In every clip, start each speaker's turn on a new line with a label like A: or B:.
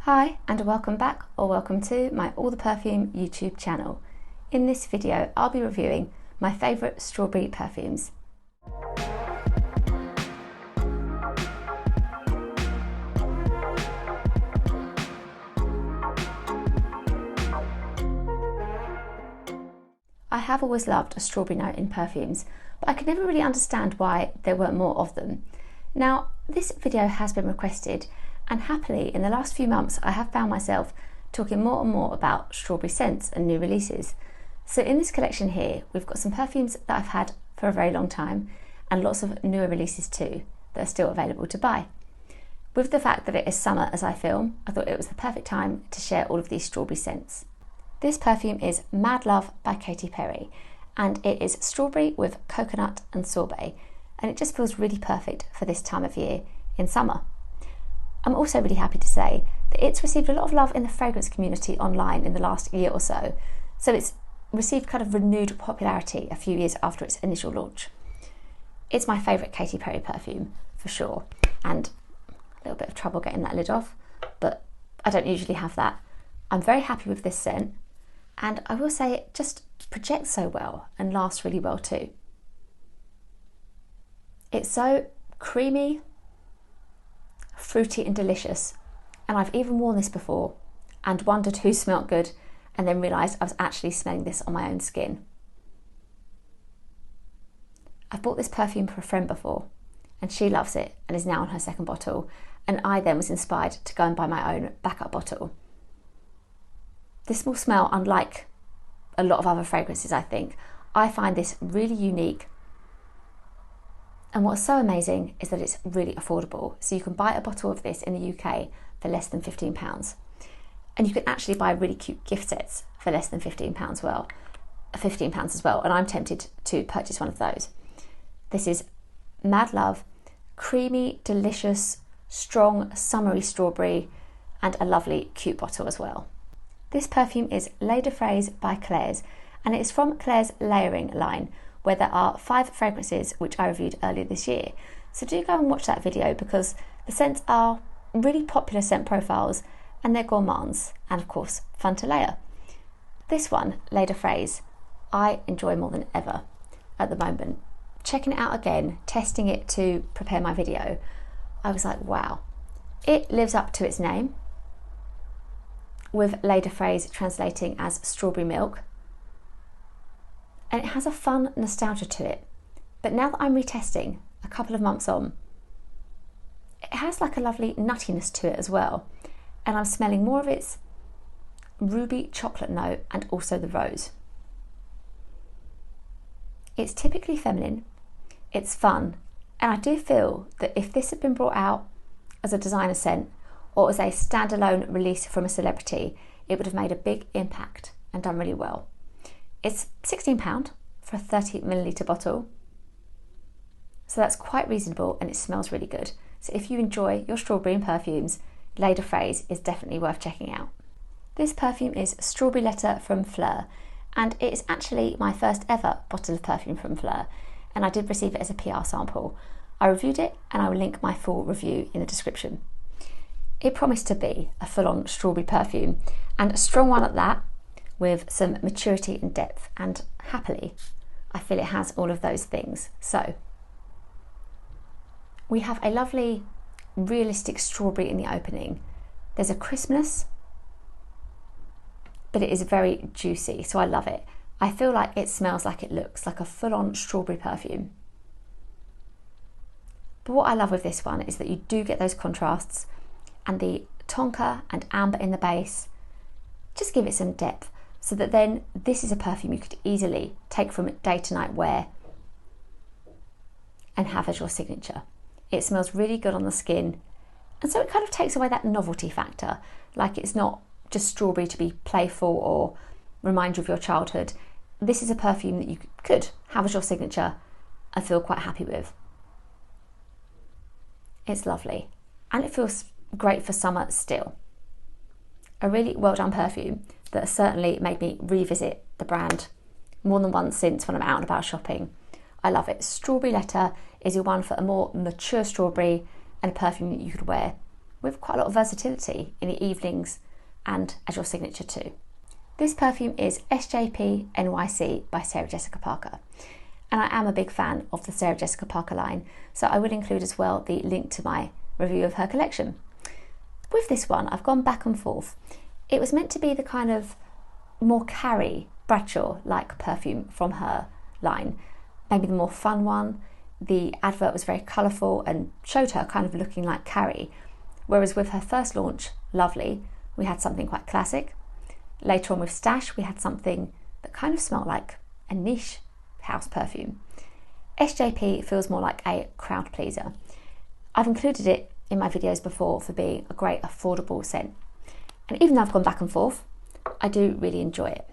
A: Hi and welcome back or welcome to my All the Perfume YouTube channel. In this video I'll be reviewing my favourite strawberry perfumes. I have always loved a strawberry note in perfumes, but I could never really understand why there weren't more of them. Now this video has been requested, and happily in the last few months I have found myself talking more and more about strawberry scents and new releases. So in this collection here we've got some perfumes that I've had for a very long time and lots of newer releases too that are still available to buy. With the fact that it is summer as I film, I thought it was the perfect time to share all of these strawberry scents. This perfume is Mad Love by Katy Perry, and it is strawberry with coconut and sorbet, and it just feels really perfect for this time of year in summer. I'm also really happy to say that it's received a lot of love in the fragrance community online in the last year or so it's received kind of renewed popularity a few years after its initial launch. It's my favourite Katy Perry perfume for sure, and a little bit of trouble getting that lid off, but I don't usually have that. I'm very happy with this scent, and I will say it just projects so well and lasts really well too. It's so creamy, fruity and delicious, and I've even worn this before and wondered who smelled good and then realised I was actually smelling this on my own skin. I've bought this perfume for a friend before and she loves it and is now on her second bottle, and I then was inspired to go and buy my own backup bottle. This will smell unlike a lot of other fragrances, I think. I find this really unique. And what's so amazing is that it's really affordable. So you can buy a bottle of this in the UK for less than £15. And you can actually buy really cute gift sets for less than £15 as well. And I'm tempted to purchase one of those. This is Mad Love, creamy, delicious, strong, summery strawberry, and a lovely cute bottle as well. This perfume is Lait Fraise by Claire's, and it is from Claire's layering line, where there are 5 fragrances which I reviewed earlier this year. So do go and watch that video because the scents are really popular scent profiles and they're gourmands and of course fun to layer. This one, Lait Fraise, I enjoy more than ever at the moment. Checking it out again, testing it to prepare my video, I was like, wow, it lives up to its name, with Lait Fraise translating as strawberry milk. And it has a fun nostalgia to it. But now that I'm retesting, a couple of months on, it has like a lovely nuttiness to it as well. And I'm smelling more of its ruby chocolate note and also the rose. It's typically feminine, it's fun, and I do feel that if this had been brought out as a designer scent or as a standalone release from a celebrity, it would have made a big impact and done really well. It's £16 for a 30ml bottle, so that's quite reasonable and it smells really good. So if you enjoy your strawberry and perfumes, Lait Fraise is definitely worth checking out. This perfume is Strawberry Letter from Flur, and it is actually my first ever bottle of perfume from Flur, and I did receive it as a PR sample. I reviewed it and I will link my full review in the description. It promised to be a full-on strawberry perfume, and a strong one at that, with some maturity and depth, and happily I feel it has all of those things. So we have a lovely realistic strawberry in the opening. There's a crispness, but it is very juicy, so I love it. I feel like it smells like it looks, like a full-on strawberry perfume. But what I love with this one is that you do get those contrasts, and the tonka and amber in the base just give it some depth, so that then this is a perfume you could easily take from day to night wear and have as your signature. It smells really good on the skin, and so it kind of takes away that novelty factor. Like, it's not just strawberry to be playful or remind you of your childhood. This is a perfume that you could have as your signature and feel quite happy with. It's lovely and it feels great for summer still. A really well done perfume that has certainly made me revisit the brand more than once since when I'm out and about shopping. I love it. Strawberry Letter is your one for a more mature strawberry and a perfume that you could wear with quite a lot of versatility in the evenings and as your signature too. This perfume is SJP NYC by Sarah Jessica Parker. And I am a big fan of the Sarah Jessica Parker line, so I will include as well the link to my review of her collection. With this one, I've gone back and forth. It was meant to be the kind of more Carrie Bradshaw-like perfume from her line, maybe the more fun one. The advert was very colourful and showed her kind of looking like Carrie, whereas with her first launch, Lovely, we had something quite classic. Later on with Stash, we had something that kind of smelled like a niche house perfume. SJP feels more like a crowd pleaser. I've included it in my videos before for being a great affordable scent. And even though I've gone back and forth, I do really enjoy it.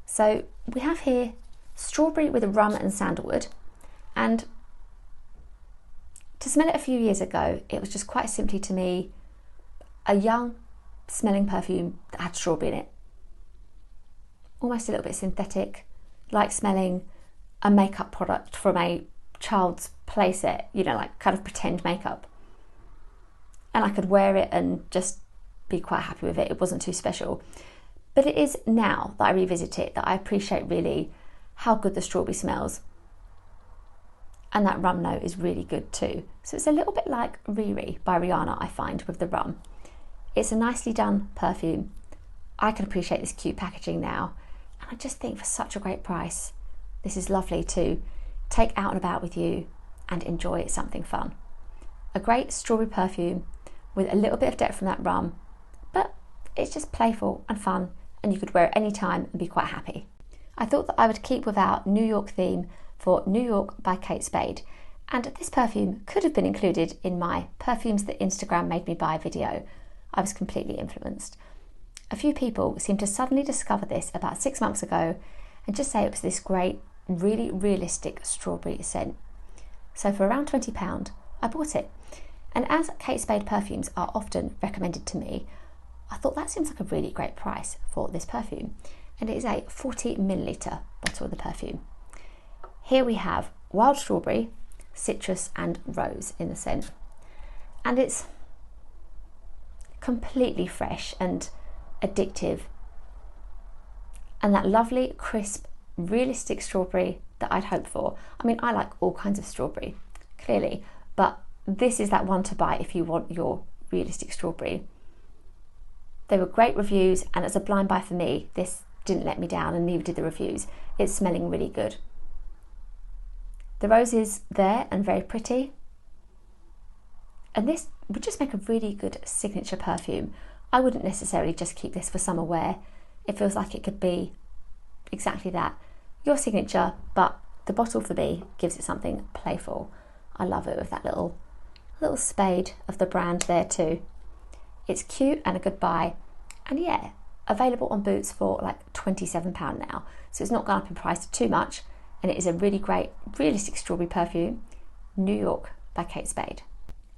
A: So we have here strawberry with rum and sandalwood. And to smell it a few years ago, it was just quite simply to me a young smelling perfume that had strawberry in it. Almost a little bit synthetic, like smelling a makeup product from a child's playset, you know, like kind of pretend makeup. And I could wear it and just be quite happy with it. It wasn't too special. But it is now that I revisit it that I appreciate really how good the strawberry smells. And that rum note is really good too. So it's a little bit like RiRi by Rihanna, I find, with the rum. It's a nicely done perfume. I can appreciate this cute packaging now. And I just think for such a great price, this is lovely to take out and about with you and enjoy something fun. A great strawberry perfume with a little bit of depth from that rum, but it's just playful and fun, and you could wear it any time and be quite happy. I thought that I would keep with our New York theme for New York by Kate Spade, and this perfume could have been included in my Perfumes that Instagram made me buy video. I was completely influenced. A few people seemed to suddenly discover this about 6 months ago and just say it was this great, really realistic strawberry scent. So for around £20, I bought it. And as Kate Spade perfumes are often recommended to me, I thought that seems like a really great price for this perfume. And it is a 40ml bottle of the perfume. Here we have wild strawberry, citrus and rose in the scent. And it's completely fresh and addictive. And that lovely, crisp, realistic strawberry that I'd hoped for. I mean, I like all kinds of strawberry, clearly, but this is that one to buy if you want your realistic strawberry. They were great reviews, and as a blind buy for me, this didn't let me down, and neither did the reviews. It's smelling really good. The rose is there and very pretty. And this would just make a really good signature perfume. I wouldn't necessarily just keep this for summer wear. It feels like it could be exactly that. Your signature, but the bottle for me gives it something playful. I love it with that little spade of the brand there too. It's cute and a good buy. And yeah, available on Boots for like £27 now. So it's not gone up in price too much. And it is a really great, realistic strawberry perfume. New York by Kate Spade.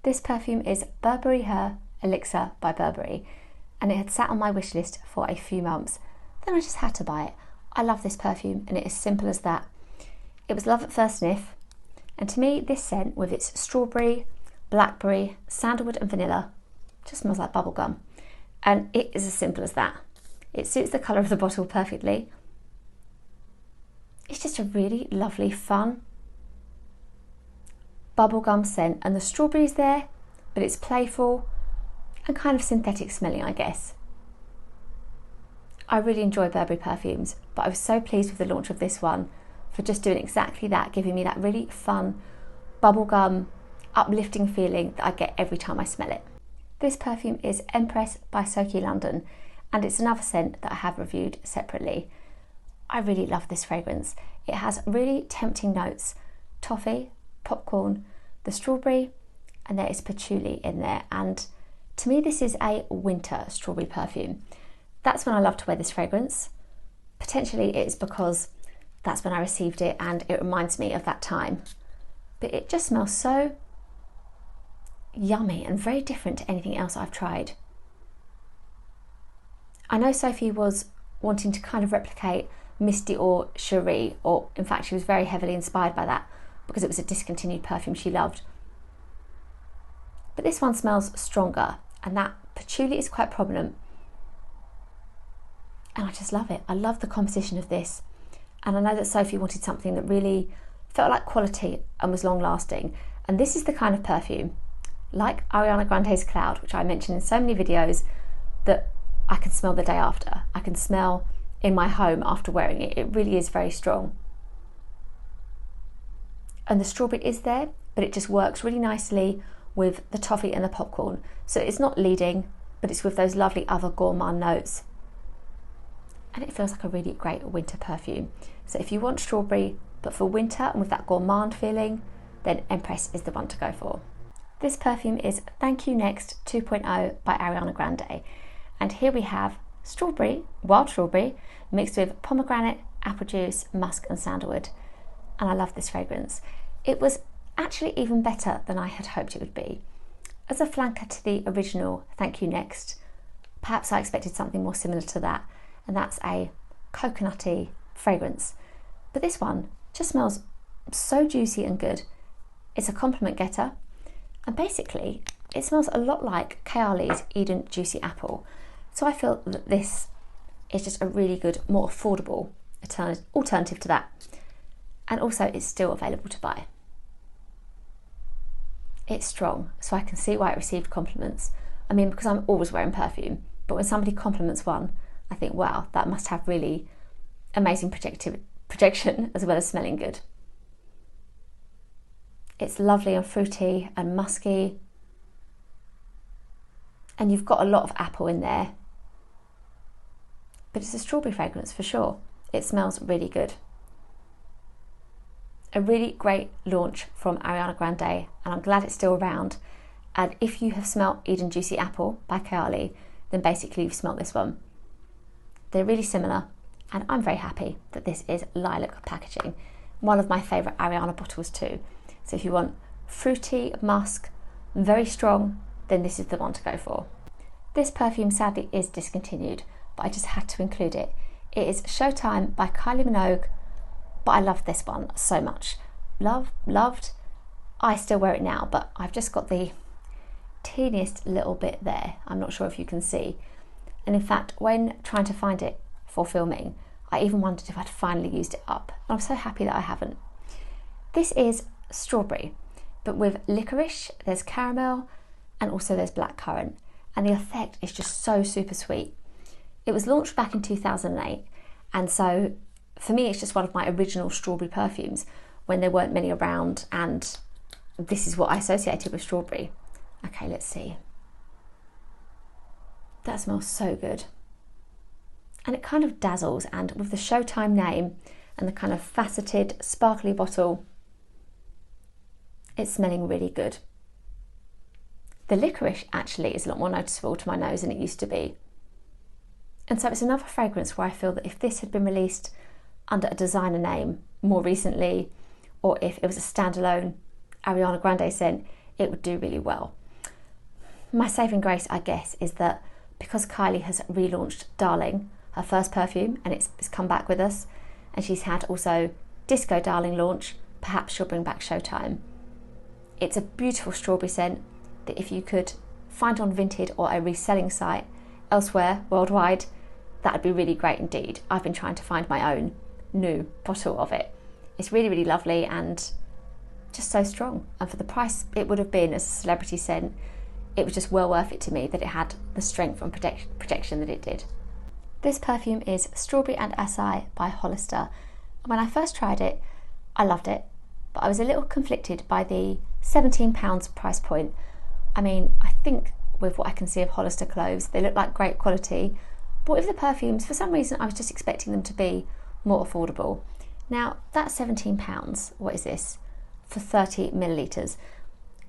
A: This perfume is Burberry Her Elixir by Burberry. And it had sat on my wish list for a few months. Then I just had to buy it. I love this perfume, and it is simple as that. It was love at first sniff. And to me, this scent with its strawberry, blackberry, sandalwood and vanilla just smells like bubblegum. And it is as simple as that. It suits the colour of the bottle perfectly. It's just a really lovely, fun bubblegum scent. And the strawberry's there, but it's playful and kind of synthetic smelling, I guess. I really enjoy Burberry perfumes, but I was so pleased with the launch of this one for just doing exactly that, giving me that really fun, bubblegum, uplifting feeling that I get every time I smell it. This perfume is Empress by Soki London, and it's another scent that I have reviewed separately. I really love this fragrance. It has really tempting notes: toffee, popcorn, the strawberry, and there is patchouli in there. And to me, this is a winter strawberry perfume. That's when I love to wear this fragrance. Potentially it's because that's when I received it and it reminds me of that time. But it just smells so yummy and very different to anything else I've tried. I know Sophie was wanting to kind of replicate Miss Dior Cherie, or in fact she was very heavily inspired by that because it was a discontinued perfume she loved. But this one smells stronger and that patchouli is quite prominent. And I just love it. I love the composition of this. And I know that Sophie wanted something that really felt like quality and was long lasting. And this is the kind of perfume, like Ariana Grande's Cloud, which I mentioned in so many videos, that I can smell the day after. I can smell in my home after wearing it. It really is very strong. And the strawberry is there, but it just works really nicely with the toffee and the popcorn. So it's not leading, but it's with those lovely other gourmand notes. And it feels like a really great winter perfume. So if you want strawberry, but for winter and with that gourmand feeling, then Empress is the one to go for. This perfume is Thank You Next 2.0 by Ariana Grande. And here we have strawberry, wild strawberry, mixed with pomegranate, apple juice, musk and sandalwood. And I love this fragrance. It was actually even better than I had hoped it would be. As a flanker to the original Thank You Next, perhaps I expected something more similar to that, and that's a coconutty fragrance. But this one just smells so juicy and good. It's a compliment getter, and basically it smells a lot like Kayali's Eden Juicy Apple. So I feel that this is just a really good, more affordable alternative to that. And also it's still available to buy. It's strong, so I can see why it received compliments. I mean, because I'm always wearing perfume, but when somebody compliments one, I think, wow, that must have really amazing projection as well as smelling good. It's lovely and fruity and musky. And you've got a lot of apple in there. But it's a strawberry fragrance for sure. It smells really good. A really great launch from Ariana Grande, and I'm glad it's still around. And if you have smelt Eden Juicy Apple by Kayali, then basically you've smelt this one. They're really similar, and I'm very happy that this is lilac packaging. One of my favourite Ariana bottles too. So if you want fruity, musk, very strong, then this is the one to go for. This perfume sadly is discontinued, but I just had to include it. It is Showtime by Kylie Minogue, but I love this one so much. Loved. I still wear it now, but I've just got the teeniest little bit there. I'm not sure if you can see. And in fact, when trying to find it for filming, I even wondered if I'd finally used it up. And I'm so happy that I haven't. This is strawberry, but with licorice, there's caramel, and also there's blackcurrant. And the effect is just so super sweet. It was launched back in 2008, and so for me it's just one of my original strawberry perfumes when there weren't many around, and this is what I associated with strawberry. Okay, let's see. That smells so good. And it kind of dazzles, and with the Showtime name and the kind of faceted, sparkly bottle, it's smelling really good. The licorice actually is a lot more noticeable to my nose than it used to be. And so it's another fragrance where I feel that if this had been released under a designer name more recently, or if it was a standalone Ariana Grande scent, it would do really well. My saving grace, I guess, is that because Kylie has relaunched Darling, her first perfume, and it's come back with us, and she's had also Disco Darling launch, perhaps she'll bring back Showtime. It's a beautiful strawberry scent that if you could find on Vinted or a reselling site elsewhere worldwide, that would be really great indeed. I've been trying to find my own new bottle of it. It's really, really lovely and just so strong. And for the price it would have been as a celebrity scent, it was just well worth it to me that it had the strength and projection that it did. This perfume is Strawberry and Acai by Hollister. When I first tried it, I loved it, but I was a little conflicted by the £17 price point. I mean, I think with what I can see of Hollister clothes, they look like great quality, but with the perfumes, for some reason, I was just expecting them to be more affordable. Now, that's £17, what is this, for 30 millilitres.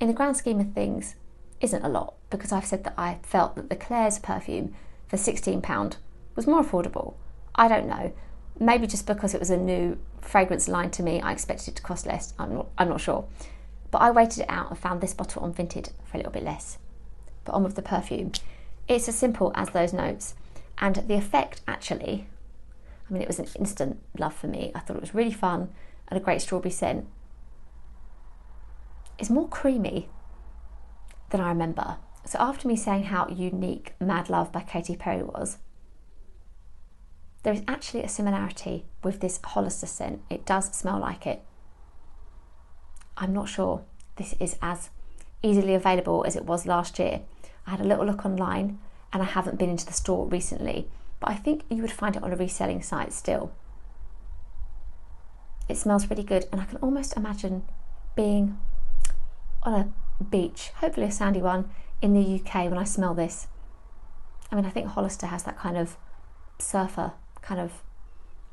A: In the grand scheme of things, isn't a lot, because I've said that I felt that the Claire's perfume for £16 was more affordable. I don't know. Maybe just because it was a new fragrance line to me, I expected it to cost less. I'm not sure. But I waited it out and found this bottle on Vinted for a little bit less. But on with the perfume. It's as simple as those notes. And the effect actually, I mean, it was an instant love for me. I thought it was really fun and a great strawberry scent. It's more creamy than I remember. So after me saying how unique Mad Love by Katy Perry was, there is actually a similarity with this Hollister scent. It does smell like it. I'm not sure this is as easily available as it was last year. I had a little look online and I haven't been into the store recently, but I think you would find it on a reselling site still. It smells really good, and I can almost imagine being on a beach, hopefully a sandy one, in the UK when I smell this. I mean, I think Hollister has that kind of surfer kind of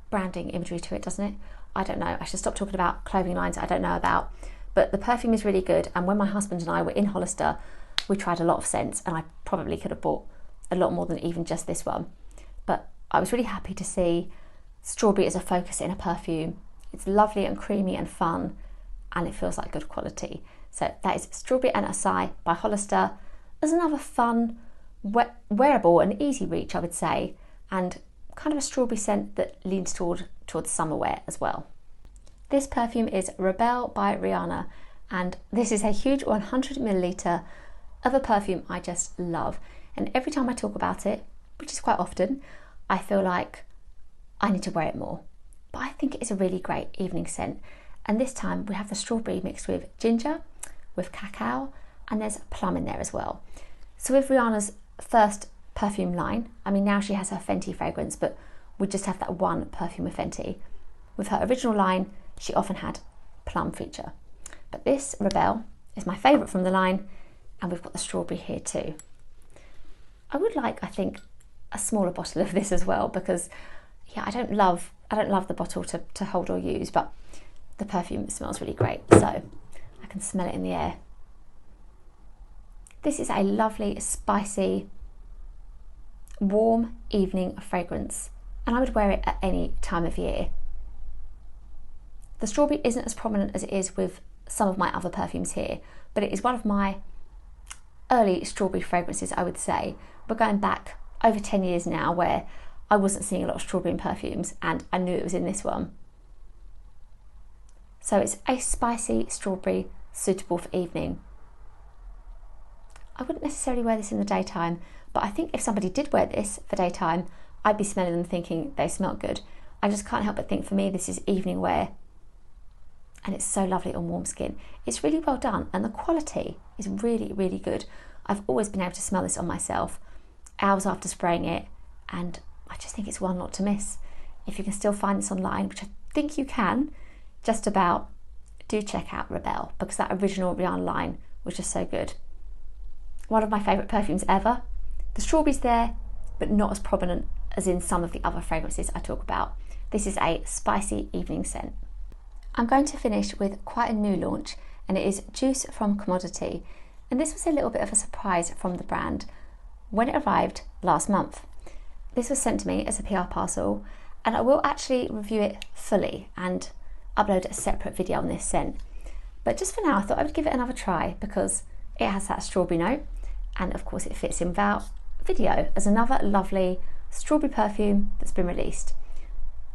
A: branding imagery to it, doesn't it? I don't know. I should stop talking about clothing lines I don't know about. But the perfume is really good, and when my husband and I were in Hollister, we tried a lot of scents, and I probably could have bought a lot more than even just this one. But I was really happy to see strawberry as a focus in a perfume. It's lovely and creamy and fun, and it feels like good quality. So that is Strawberry and Acai by Hollister. There's another fun, wearable and easy reach, I would say, and kind of a strawberry scent that leans towards summer wear as well. This perfume is Rebelle by Rihanna, and this is a huge 100ml of a perfume I just love. And every time I talk about it, which is quite often, I feel like I need to wear it more. But I think it is a really great evening scent. And this time we have the strawberry mixed with ginger, with cacao, and there's plum in there as well. So with Rihanna's first perfume line, I mean, now she has her Fenty fragrance, but we just have that one perfume with Fenty. With her original line, she often had plum feature. But this Rebelle is my favourite from the line, and we've got the strawberry here too. I would like, I think, a smaller bottle of this as well, because yeah, I don't love the bottle to hold or use, but the perfume smells really great, so I can smell it in the air. This is a lovely, spicy, warm evening fragrance, and I would wear it at any time of year. The strawberry isn't as prominent as it is with some of my other perfumes here, but it is one of my early strawberry fragrances, I would say. We're going back over 10 years now where I wasn't seeing a lot of strawberry in perfumes, and I knew it was in this one. So it's a spicy strawberry suitable for evening. I wouldn't necessarily wear this in the daytime, but I think if somebody did wear this for daytime, I'd be smelling them thinking they smell good. I just can't help but think for me this is evening wear, and it's so lovely on warm skin. It's really well done, and the quality is really, really good. I've always been able to smell this on myself hours after spraying it, and I just think it's one not to miss. If you can still find this online, which I think you can, just about, do check out Rebelle, because that original Rihanna line was just so good. One of my favourite perfumes ever. The strawberry's there, but not as prominent as in some of the other fragrances I talk about. This is a spicy evening scent. I'm going to finish with quite a new launch, and it is Juice from Commodity. And this was a little bit of a surprise from the brand when it arrived last month. This was sent to me as a PR parcel, and I will actually review it fully and upload a separate video on this scent. But just for now, I thought I would give it another try because it has that strawberry note, and of course it fits in without video as another lovely strawberry perfume that's been released.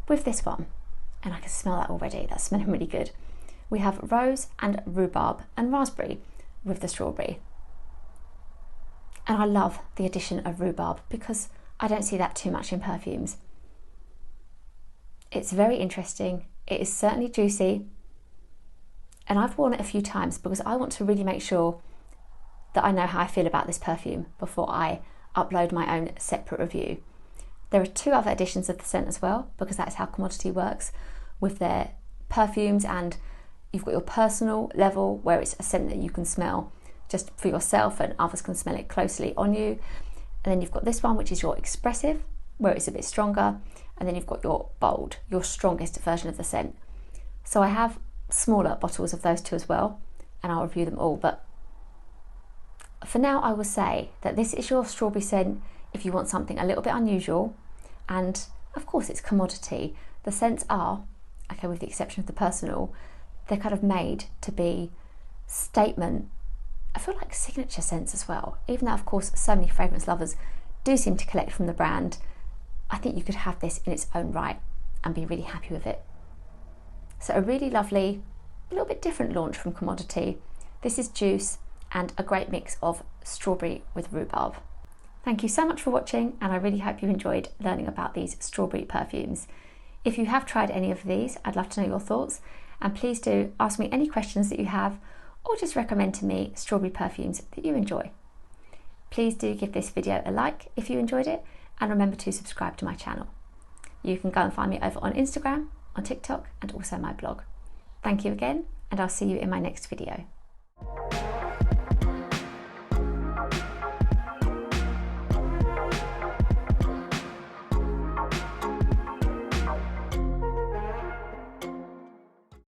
A: With this one, and I can smell that already, that's smelling really good. We have rose and rhubarb and raspberry with the strawberry. And I love the addition of rhubarb because I don't see that too much in perfumes. It's very interesting, it is certainly juicy, and I've worn it a few times because I want to really make sure that I know how I feel about this perfume before I upload my own separate review. There are two other editions of the scent as well, because that's how Commodity works with their perfumes, and you've got your personal level where it's a scent that you can smell just for yourself and others can smell it closely on you. And then you've got this one, which is your expressive, where it's a bit stronger. And then you've got your bold, your strongest version of the scent. So I have smaller bottles of those two as well, and I'll review them all. But for now, I will say that this is your strawberry scent if you want something a little bit unusual. And of course, it's Commodity. The scents are, okay, with the exception of the personal, they're kind of made to be statement, I feel like signature scents as well. Even though, of course, so many fragrance lovers do seem to collect from the brand, I think you could have this in its own right and be really happy with it. So a really lovely, a little bit different launch from Commodity. This is Juice, and a great mix of strawberry with rhubarb. Thank you so much for watching, and I really hope you enjoyed learning about these strawberry perfumes. If you have tried any of these, I'd love to know your thoughts, and please do ask me any questions that you have, or just recommend to me strawberry perfumes that you enjoy. Please do give this video a like if you enjoyed it, and remember to subscribe to my channel. You can go and find me over on Instagram, on TikTok, and also my blog. Thank you again, and I'll see you in my next video.